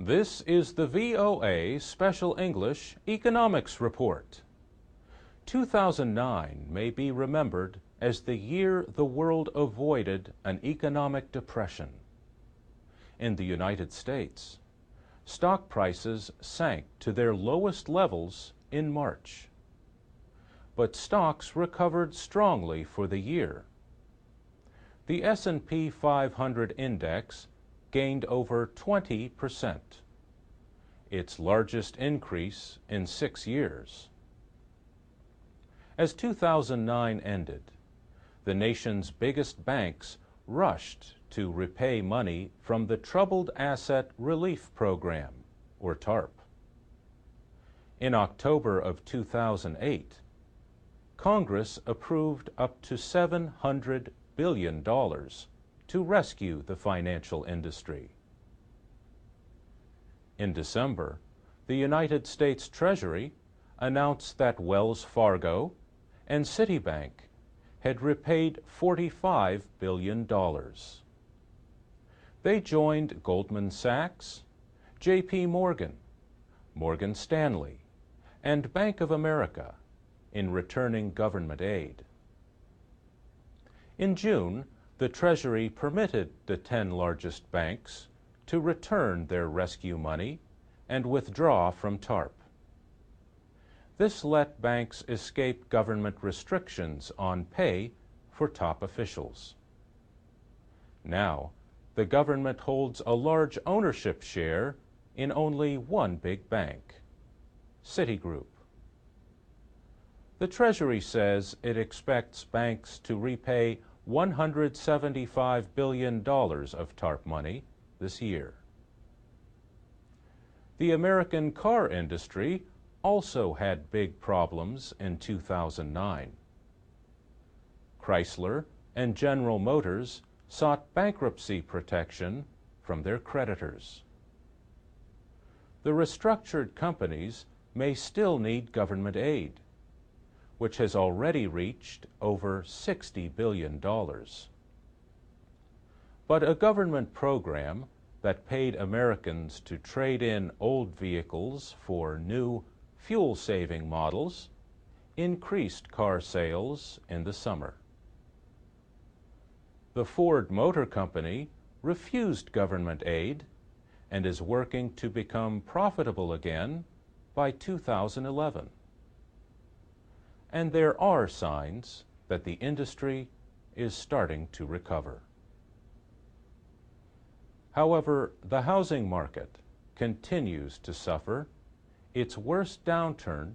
This is the VOA Special English Economics Report. 2009 may be remembered as the year the world avoided an economic depression. In the United States, stock prices sank to their lowest levels in March. But stocks recovered strongly for the year. The S&P 500 index gained over 20%, its largest increase in 6 years. As 2009 ended, the nation's biggest banks rushed to repay money from the Troubled Asset Relief Program, or TARP. In October of 2008, Congress approved up to $700 billion to rescue the financial industry. In December, the United States Treasury announced that Wells Fargo and Citibank had repaid $45 billion. They joined Goldman Sachs, J.P. Morgan, Morgan Stanley, and Bank of America in returning government aid. In June, the Treasury permitted the 10 largest banks to return their rescue money and withdraw from TARP. This let banks escape government restrictions on pay for top officials. Now, the government holds a large ownership share in only one big bank, Citigroup. The Treasury says it expects banks to repay $175 billion of TARP money this year. The American car industry also had big problems in 2009. Chrysler and General Motors sought bankruptcy protection from their creditors. The restructured companies may still need government aid, which has already reached over $60 billion. But a government program that paid Americans to trade in old vehicles for new fuel-saving models increased car sales in the summer. The Ford Motor Company refused government aid and is working to become profitable again by 2011. And there are signs that the industry is starting to recover. However, the housing market continues to suffer its worst downturn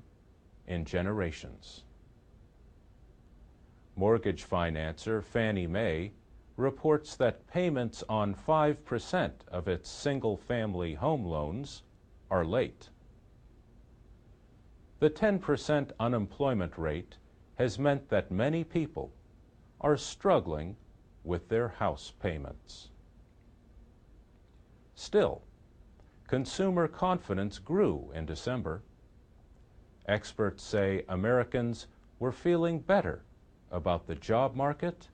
in generations. Mortgage financer Fannie Mae reports that payments on 5% of its single-family home loans are late. The 10% unemployment rate has meant that many people are struggling with their house payments. Still, consumer confidence grew in December. Experts say Americans were feeling better about the job market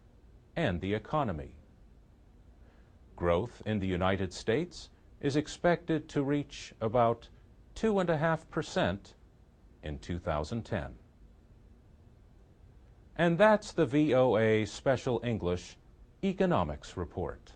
and the economy. Growth in the United States is expected to reach about 2.5% in 2010. And that's the VOA Special English Economics Report.